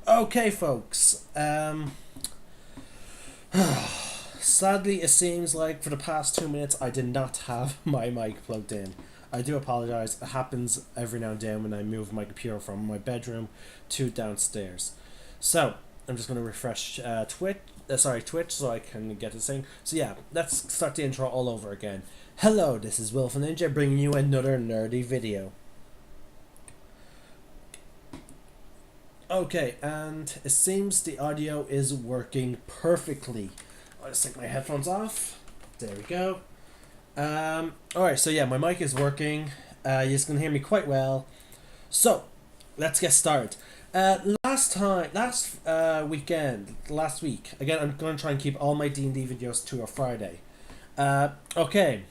Okay, folks. Sadly, it seems like for the past 2 minutes I did not have my mic plugged in. I do apologize. It happens every now and then when I move my computer from my bedroom to downstairs. So I'm just going to refresh Twitch, so I can get this thing. So yeah, let's start the intro all over again. Hello, this is Wilf Ninja bringing you another nerdy video. Okay, and it seems the audio is working perfectly. I'll just take my headphones off. There we go. Alright, so yeah, my mic is working. You can hear me quite well. So, let's get started. Last week, again, I'm going to try and keep all my D&D videos to a Friday. Okay,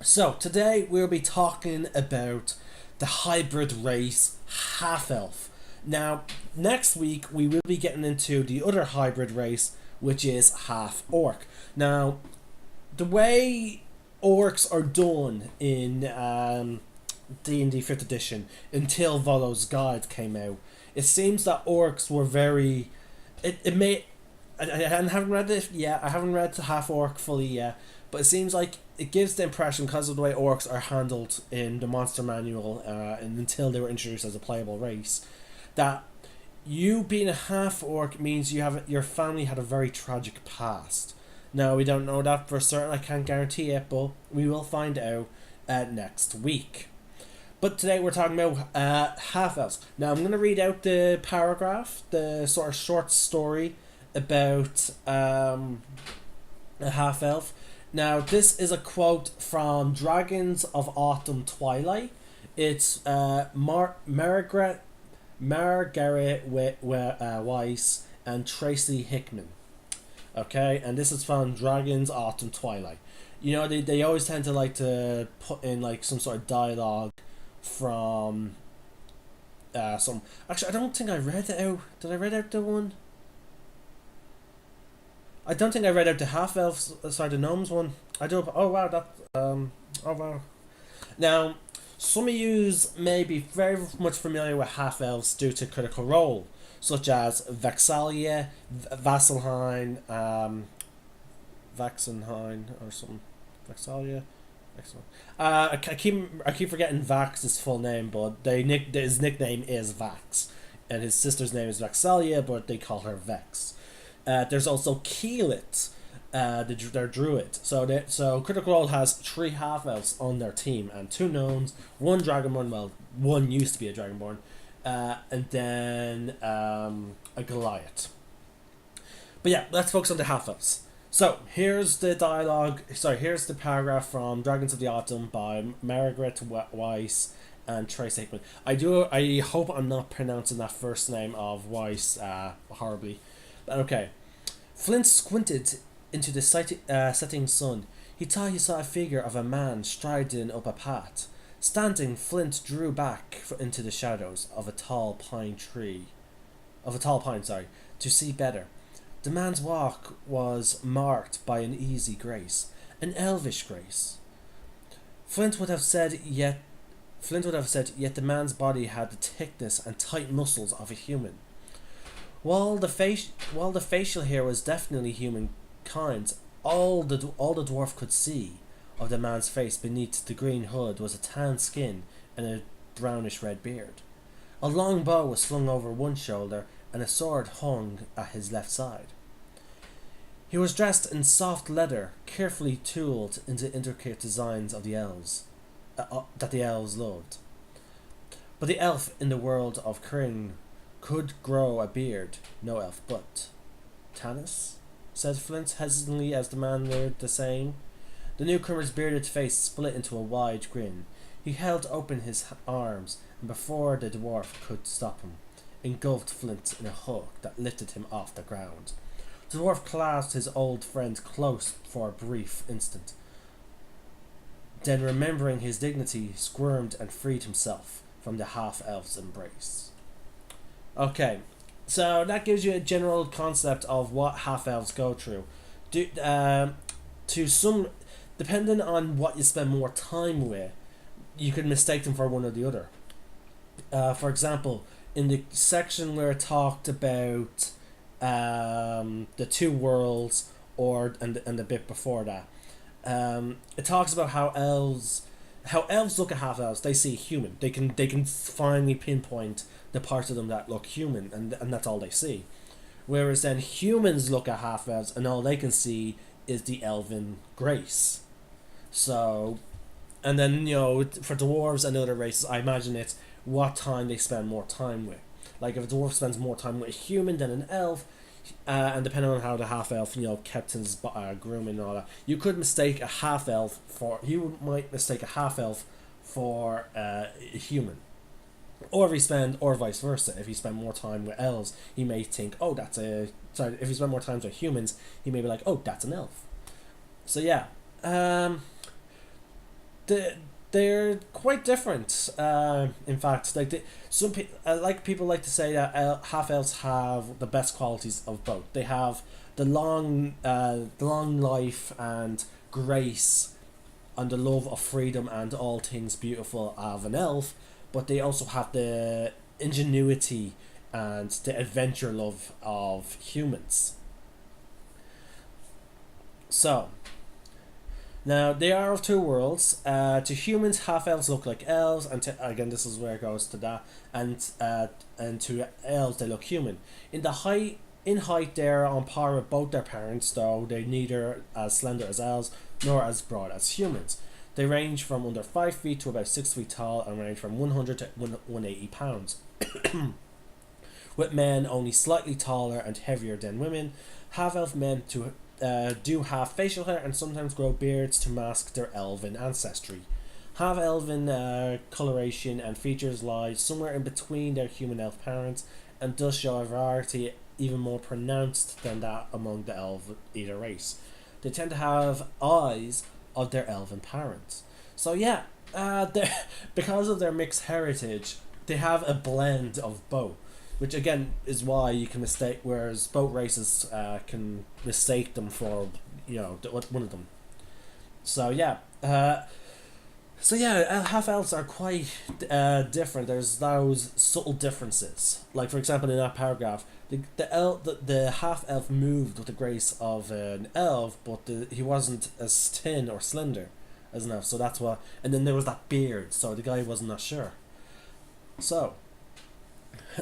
so today we'll be talking about the hybrid race Half-Elf. Now, next week we will be getting into the other hybrid race, which is Half-Orc. Now, the way orcs are done in D&D 5th edition until Volo's Guide came out, it seems that orcs were very... It may... I haven't read it yet. I haven't read the Half-Orc fully yet, but it seems like it gives the impression, because of the way orcs are handled in the monster manual and until they were introduced as a playable race, that you being a half-orc means your family had a very tragic past. Now, we don't know that for certain, I can't guarantee it, but we will find out next week. But today we're talking about half-elves. Now, I'm going to read out the paragraph, the sort of short story about a half-elf. Now, this is a quote from Dragons of Autumn Twilight. It's Margaret Weiss and Tracy Hickman. Okay, and this is from Dragons Autumn Twilight. You know, they always tend to like to put in like some sort of dialogue from some... Actually, I don't think I read it out. Did I read out the one? I don't think I read out the half-elves, sorry, the gnomes one. I do... Oh, wow, that... Oh, wow. Now... Some of you may be very much familiar with half-elves due to Critical Role, such as Vexalia, Vasselheim, Vaxenheim or something. Vexalia? Excellent. I keep forgetting Vax's full name, but his nickname is Vax, and his sister's name is Vexalia, but they call her Vex. There's also Keelit, their druid. So Critical Role has 3 half-elves on their team and 2 gnomes, 1 dragonborn. Well, one used to be a dragonborn, and then a Goliath. But yeah, let's focus on the half-elves. So here's the dialogue. Sorry, here's the paragraph from Dragons of the Autumn by Margaret Weiss and Tracy Hickman. I hope I'm not pronouncing that first name of Weiss horribly. But okay. Flint squinted into the setting sun. He thought he saw a figure of a man striding up a path. Standing, Flint drew back into the shadows of a tall pine, to see better. The man's walk was marked by an easy grace, an elvish grace. Flint would have said, yet the man's body had the thickness and tight muscles of a human. While the facial hair was definitely humankind's, all the dwarf could see of the man's face beneath the green hood was a tan skin and a brownish red beard. A long bow was slung over one shoulder, and a sword hung at his left side. He was dressed in soft leather, carefully tooled into intricate designs of the elves that the elves loved. But the elf in the world of Kryn could grow a beard, no elf but. Tanis? Said Flint hesitantly as the man neared the saying. The newcomer's bearded face split into a wide grin. He held open his arms, and before the dwarf could stop him, engulfed Flint in a hug that lifted him off the ground. The dwarf clasped his old friend close for a brief instant. Then, remembering his dignity, squirmed and freed himself from the half-elf's embrace. Okay, so that gives you a general concept of what half-elves go through. Depending on what you spend more time with, you could mistake them for one or the other. For example, in the section where it talked about the two worlds, and the bit before that, it talks about how elves look at half elves. They see human. They can finally pinpoint the parts of them that look human, and that's all they see. Whereas then humans look at half elves and all they can see is the elven grace. So, and then for dwarves and other races, I imagine it's what time they spend more time with. Like if a dwarf spends more time with a human than an elf, and depending on how the half elf kept his grooming and all that, you could mistake a half elf for you might mistake a half elf for a human. Or vice versa. If he spend more time with elves, he may think, oh, that's a. Sorry, if he spend more time with humans, he may be like, oh, that's an elf. So yeah, they're quite different. In fact, people like to say that half elves have the best qualities of both. They have the long life and grace, and the love of freedom and all things beautiful of an elf, but they also have the ingenuity and the adventure love of humans. So, now they are of two worlds. To humans, half elves look like elves, and again, this is where it goes to that. And to elves, they look human. In height, they're on par with both their parents, though they're neither as slender as elves nor as broad as humans. They range from under 5 feet to about 6 feet tall and range from 100 to 180 pounds. With men only slightly taller and heavier than women, half elf men do have facial hair and sometimes grow beards to mask their elven ancestry. Half elven coloration and features lie somewhere in between their human elf parents and does show a variety even more pronounced than that among the elf eater race. They tend to have eyes of their elven parents. So yeah, because of their mixed heritage, they have a blend of both, which again is why you can mistake. Whereas both races can mistake them for one of them. So yeah, half elves are quite different. There's those subtle differences. Like for example, in that paragraph, the half elf moved with the grace of an elf, but he wasn't as thin or slender as an elf. So that's what. And then there was that beard, so the guy wasn't that sure. So,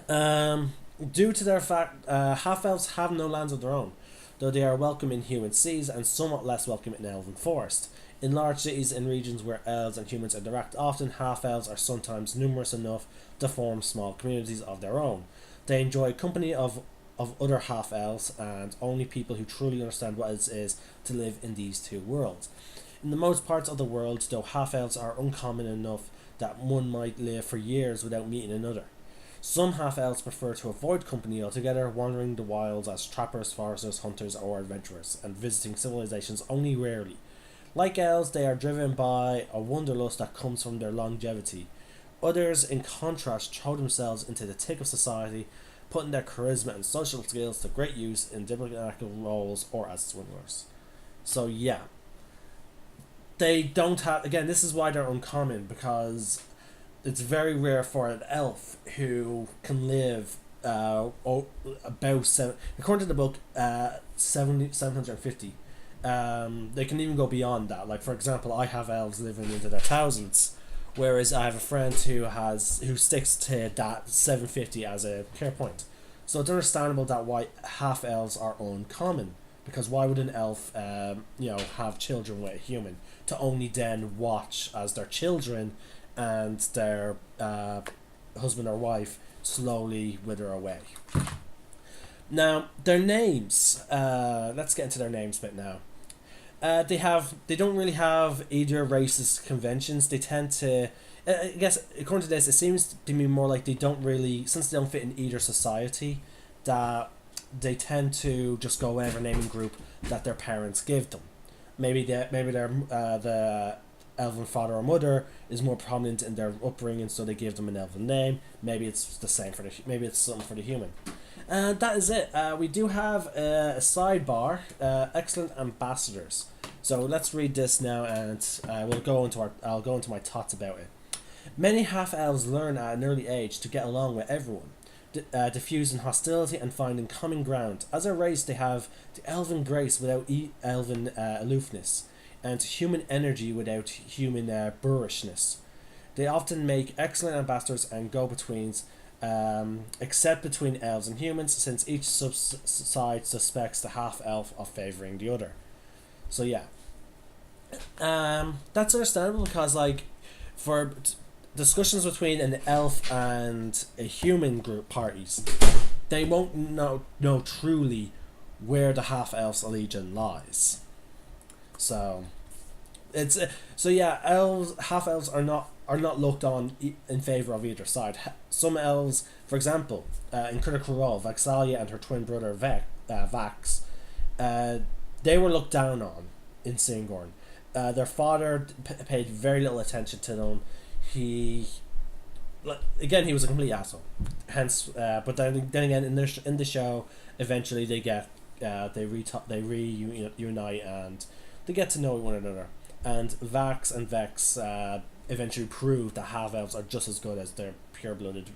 due to their fact, half elves have no lands of their own, though they are welcome in human seas and somewhat less welcome in elven forest. In large cities and regions where elves and humans interact often, half elves are sometimes numerous enough to form small communities of their own. They enjoy company of other half elves and only people who truly understand what it is to live in these two worlds. In the most parts of the world, though, half elves are uncommon enough that one might live for years without meeting another. Some half elves prefer to avoid company altogether, wandering the wilds as trappers, foresters, hunters, or adventurers, and visiting civilizations only rarely. Like elves, they are driven by a wanderlust that comes from their longevity. Others, in contrast, throw themselves into the thick of society, putting their charisma and social skills to great use in diplomatic roles or as swindlers. So yeah, they don't have. Again, this is why they're uncommon, because it's very rare for an elf who can live about according to the book, 750. They can even go beyond that. Like for example, I have elves living into their thousands, whereas I have a friend who sticks to that 750 as a care point. So it's understandable that why half elves are uncommon, because why would an elf have children with a human to only then watch as their children and their husband or wife slowly wither away. Now their names. Let's get into their names a bit now. They don't really have either race's conventions. They tend to, I guess according to this, it seems to me more like they don't really, since they don't fit in either society, that they tend to just go whatever naming group that their parents give them. Maybe the elven father or mother is more prominent in their upbringing, so they give them an elven name. Maybe it's the same maybe it's something for the human. And that is it. We do have a sidebar, excellent ambassadors. So let's read this now, and I'll go into my thoughts about it. Many half elves learn at an early age to get along with everyone. diffusing hostility and finding common ground. As a race, they have the elven grace without elven aloofness, and human energy without human boorishness. They often make excellent ambassadors and go-betweens, except between elves and humans, since each side suspects the half-elf of favouring the other. So yeah, that's understandable because like for discussions between an elf and a human group parties, they won't know truly where the half-elf's allegiance lies. So it's so yeah, half elves are not looked on in favor of either side. Some elves, for example, in Critical Role, Vaxalia and her twin brother Vax, they were looked down on in Singorn. Their father paid very little attention to them. He was a complete asshole. Hence, but then again, in the show, eventually they reunite and they get to know one another. And Vax and Vex eventually prove that half elves are just as good as their pure blooded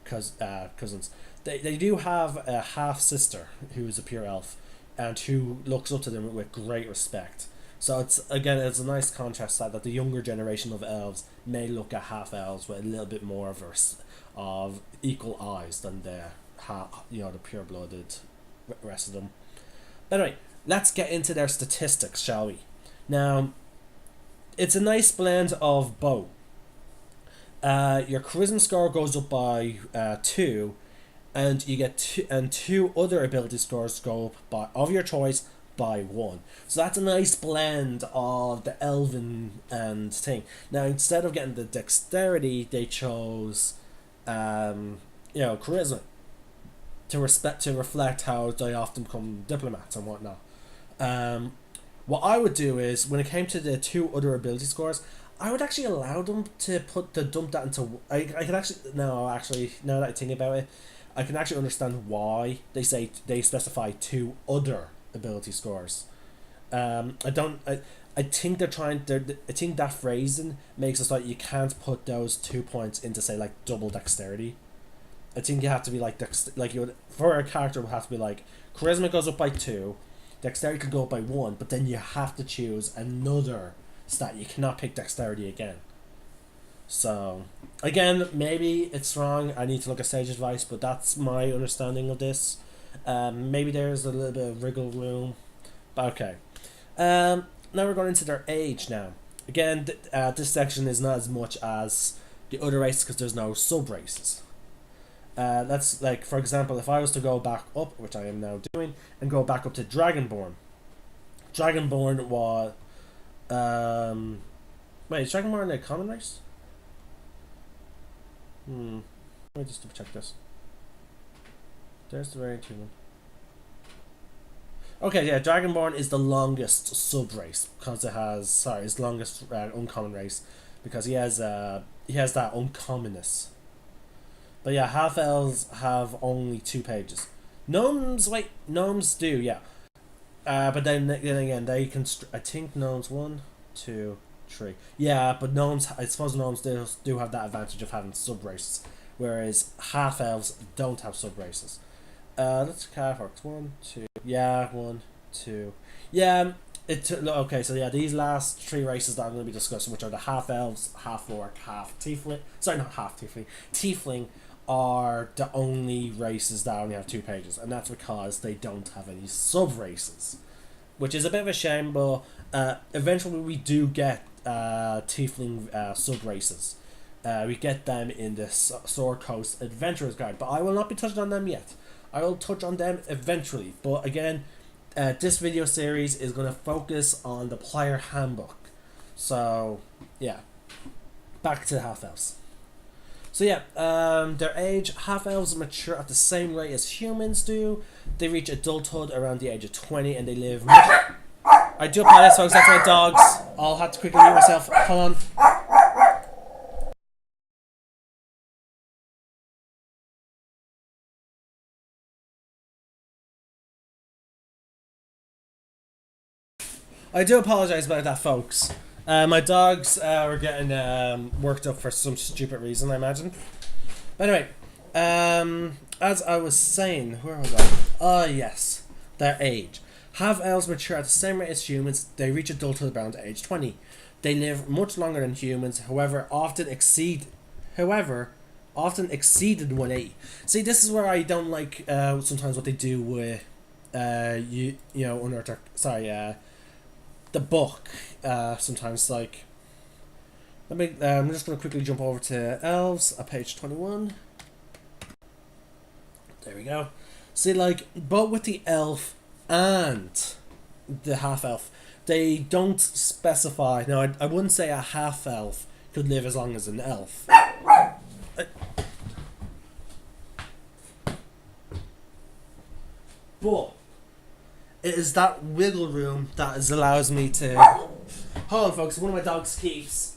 cousins. They do have a half sister who is a pure elf, and who looks up to them with great respect. So it's a nice contrast that the younger generation of elves may look at half elves with a little bit more of equal eyes than the pure blooded rest of them. But anyway, let's get into their statistics, shall we? Now, it's a nice blend of both. Your charisma score goes up by 2, and you get two other ability scores go up of your choice by 1. So that's a nice blend of the elven and thing. Now, instead of getting the dexterity, they chose charisma to reflect how they often become diplomats and whatnot. What I would do is, when it came to the 2 other ability scores, I would actually allow them to dump that into. I can actually now that I think about it, I can actually understand why they specify 2 other ability scores. I think they're trying. I think that phrasing makes it so that you can't put those 2 points into, say, like double dexterity. I think you have to be like for a character would have to be like charisma goes up by 2, dexterity can go up by 1, but then you have to choose another stat. You cannot pick dexterity again. So again, maybe it's wrong. I need to look at sage advice, but that's my understanding of this. Maybe there's a little bit of wriggle room, but okay. Now we're going into their age. Now again, this section is not as much as the other races because there's no sub races. That's like, for example, if I was to go back up, which I am now doing, and go back up to Dragonborn. Dragonborn was wait, is Dragonborn a common race? Let me just double check this. There's the variant human. Okay, yeah, Dragonborn is the longest sub race because it has his longest uncommon race because he has that uncommonness. But yeah, half elves have only 2 pages. Gnomes do, yeah. But then again, they can. I think gnomes 1, 2, 3. Yeah, but I suppose gnomes do have that advantage of having sub races, whereas half elves don't have sub races. Let's half orcs. 1, 2. Yeah, 1, 2. Yeah. Okay, so yeah, these last 3 races that I'm going to be discussing, which are the half elves, half orc, half tiefling. Sorry, not half tiefling. Tiefling are the only races that only have 2 pages, and that's because they don't have any sub races, which is a bit of a shame. But eventually we do get tiefling sub races. We get them in the Sword Coast Adventurers Guide, but I will not be touching on them yet. I will touch on them eventually. But again, this video series is going to focus on the player handbook. So yeah, back to the half elves. So yeah, their age, half elves mature at the same rate as humans do. They reach adulthood around the age of 20, and they live. I do apologize, folks. That's my dogs. I'll have to quickly mute myself. Hold on. I do apologize about that, folks. My dogs were getting worked up for some stupid reason, I imagine. But anyway, As I was saying, where was I? Ah, yes, their age. Half elves mature at the same rate as humans. They reach adulthood around age 20. They live much longer than humans, however, often exceeded 180. See, this is where I don't like sometimes what they do with Unearthed. Sorry, the book. Sometimes like let me. I'm just gonna quickly jump over to elves at page 21. There we go. See, like, but with the elf and the half elf, they don't specify. Now, I wouldn't say a half elf could live as long as an elf. But it is that wiggle room that allows me to. Hold on, folks. One of my dogs keeps.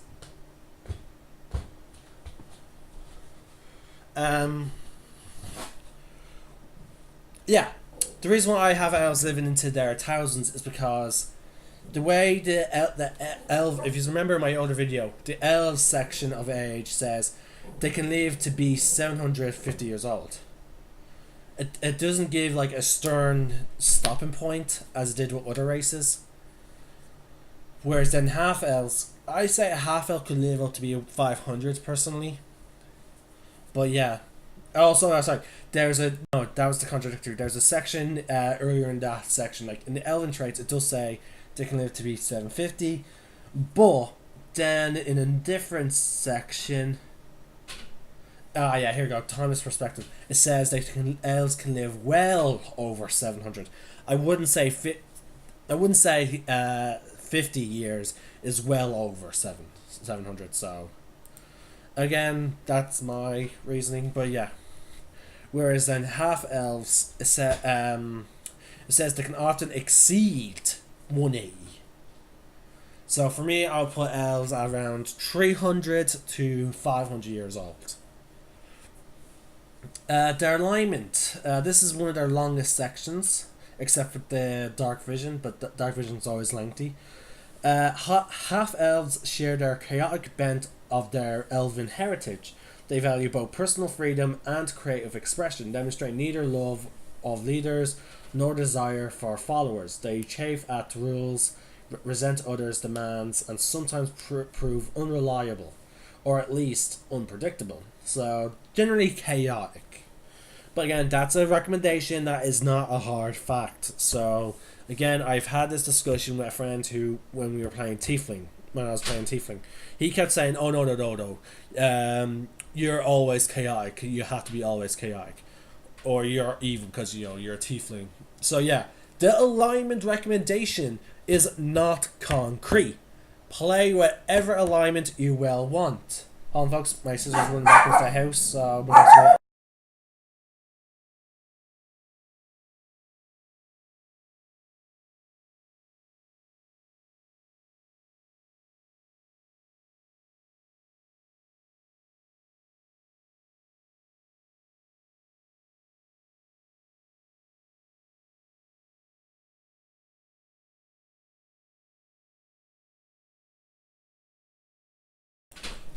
Yeah, the reason why I have elves living into their thousands is because the way the elf, if you remember my older video, the elves section of age says they can live to be 750 years old. It doesn't give like a stern stopping point as it did with other races. Whereas then half elves, I say a half elf could live up to be 500 personally. But yeah. Also, sorry. There's a no. That was the contradictory. There's a section earlier in that section, like in the elven traits, it does say they can live to be 750, but then in a different section. Ah, yeah, here we go. Timeless perspective. It says elves can live well over 700. I wouldn't say 50 years is well over 700. So again, that's my reasoning. But yeah. Whereas then half elves, it says they can often exceed 180. So for me, I'll put elves at around 300 to 500 years old. Their alignment. This is one of their longest sections, except for the dark vision, but dark vision is always lengthy. Half elves share their chaotic bent of their elven heritage. They value both personal freedom and creative expression, demonstrate neither love of leaders nor desire for followers. They chafe at rules, resent others' demands, and sometimes prove unreliable, or at least unpredictable. So, generally chaotic. But again, that's a recommendation, that is not a hard fact. So, again, I've had this discussion with a friend who, when we were playing Tiefling, when I was playing Tiefling, he kept saying, oh no, you're always chaotic. You have to be always chaotic, or you're evil because you're a tiefling. So yeah, the alignment recommendation is not concrete. Play whatever alignment you well want. Hold on, folks. My sister's running back into the house. So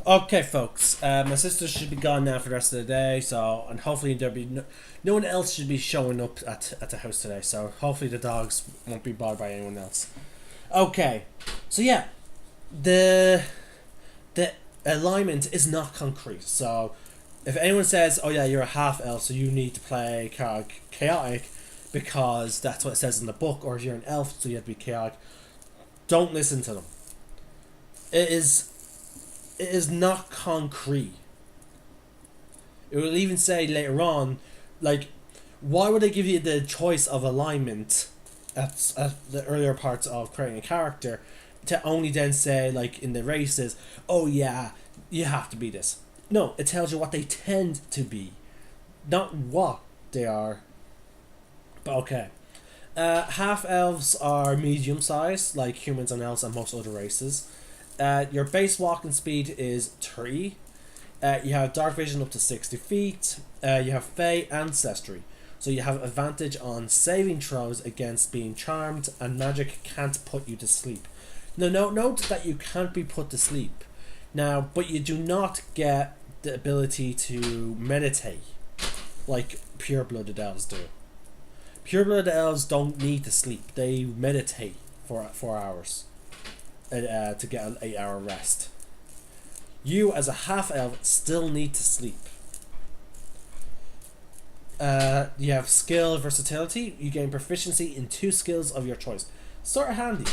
okay, folks. My sister should be gone now for the rest of the day. So, and hopefully there'll be no one else should be showing up at the house today. So hopefully the dogs won't be bothered by anyone else. Okay, so yeah, the alignment is not concrete. So if anyone says, "Oh yeah, you're a half elf, so you need to play chaotic because that's what it says in the book," or if you're an elf, so you have to be chaotic, don't listen to them. It is not concrete. It will even say later on, like, why would they give you the choice of alignment at the earlier parts of creating a character to only then say, like, in the races, oh yeah, you have to be this. No, it tells you what they tend to be, not what they are. But okay. Half elves are medium sized, like humans and elves and most other races. Your base walking speed is 3. You have dark vision up to 60 feet. You have Fey ancestry. So you have advantage on saving throws against being charmed, and magic can't put you to sleep. Now, note that you can't be put to sleep. Now, but you do not get the ability to meditate. like pure-blooded elves do. Pure-blooded elves don't need to sleep. They meditate for 4 hours to get an 8-hour rest. You, as a half-elf, still need to sleep. You have skill versatility. You gain proficiency in 2 skills of your choice. Sort of handy.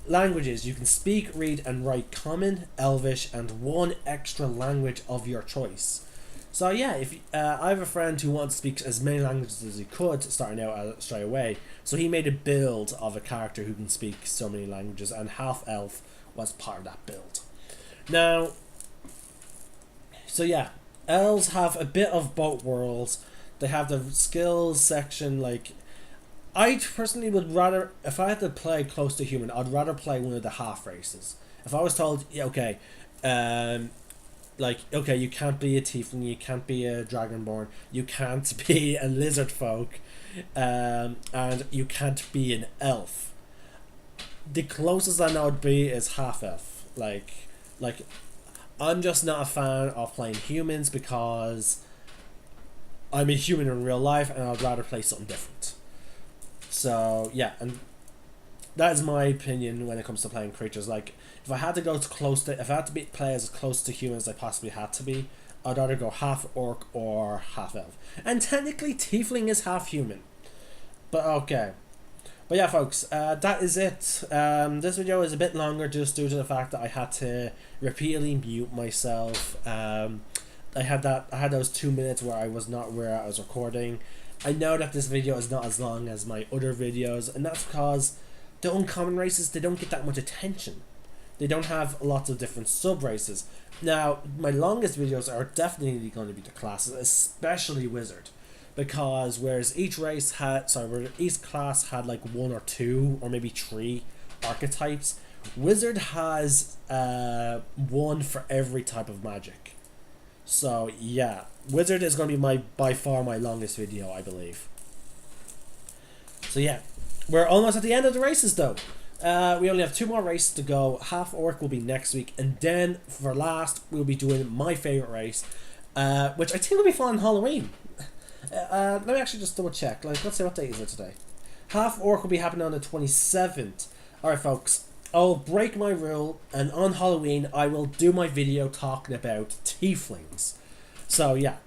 Languages. You can speak, read, and write Common, Elvish, and 1 extra language of your choice. So yeah, if I have a friend who wants to speak as many languages as he could, starting out straight away. So he made a build of a character who can speak so many languages, and half-elf was part of that build. Now, so yeah, elves have a bit of both worlds. They have the skills section, like, I personally would rather, if I had to play close to human, I'd rather play one of the half races. If I was told, yeah, okay, okay, you can't be a tiefling, you can't be a dragonborn, you can't be a lizard folk, and you can't be an elf. The closest I know would be is half elf. Like, I'm just not a fan of playing humans because I'm a human in real life, and I'd rather play something different. So yeah, and that is my opinion when it comes to playing creatures. Like, if I had to go if I had to play as close to humans as I possibly had to be, I'd either go half orc or half elf. And technically, tiefling is half human. But okay. But yeah, folks, that is it. This video is a bit longer just due to the fact that I had to repeatedly mute myself. I had those 2 minutes where I was not where I was recording. I know that this video is not as long as my other videos, and that's because the uncommon races, they don't get that much attention. They don't have lots of different sub-races. Now, my longest videos are definitely going to be the classes, especially Wizard. Because whereas each class had like 1 or 2 or maybe 3 archetypes, Wizard has 1 for every type of magic. So yeah, Wizard is going to be by far my longest video, I believe. So yeah, we're almost at the end of the races though. We only have 2 more races to go. Half Orc will be next week, and then for last we'll be doing my favourite race, which I think will be fun on Halloween. Let me actually just double check. Like, let's see, what date is it today? Half Orc will be happening on the 27th. Alright folks, I'll break my rule, and on Halloween I will do my video talking about tieflings. So yeah,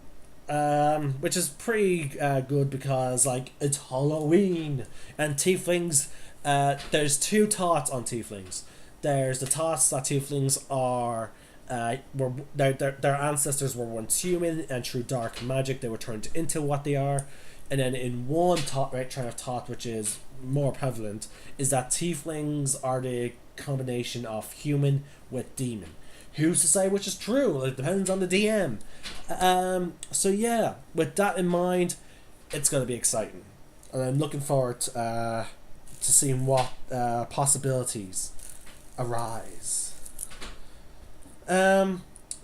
which is pretty good because, like, it's Halloween, and tieflings, there's 2 thoughts on tieflings. There's the thoughts that tieflings are their ancestors were once human, and through dark magic they were turned into what they are. And then in one train of thought, which is more prevalent, is that tieflings are the combination of human with demon. Who's to say which is true? It depends on the DM. So yeah, with that in mind, it's going to be exciting, and I'm looking forward to seeing what possibilities arise. So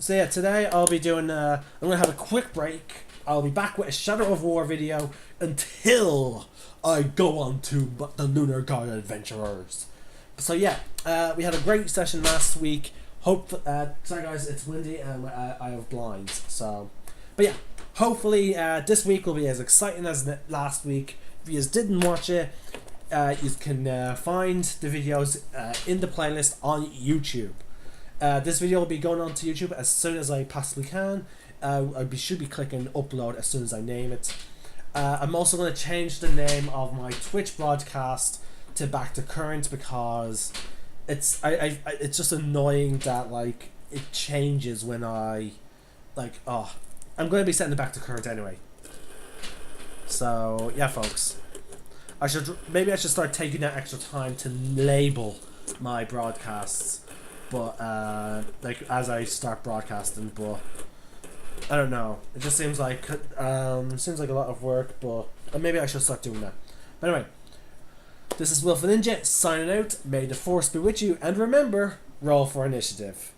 yeah, today I'll be doing, I'm going to have a quick break. I'll be back with a Shadow of War video until I go on to the Lunar God Adventurers. So yeah, we had a great session last week. Sorry guys, it's windy and I have blinds. So, but yeah, hopefully this week will be as exciting as last week. If you didn't watch it, you can find the videos in the playlist on YouTube. This video will be going on to YouTube as soon as I possibly can. I should be clicking upload as soon as I name it. I'm also going to change the name of my Twitch broadcast to Back to Current because it's just annoying that, like, it changes when I'm going to be setting it Back to Current anyway. So yeah, folks, maybe I should start taking that extra time to label my broadcasts, but like, as I start broadcasting. But I don't know, it just seems like a lot of work, but maybe I should start doing that. But anyway, this is Wilf the Ninja signing out. May the Force be with you, and remember, roll for initiative.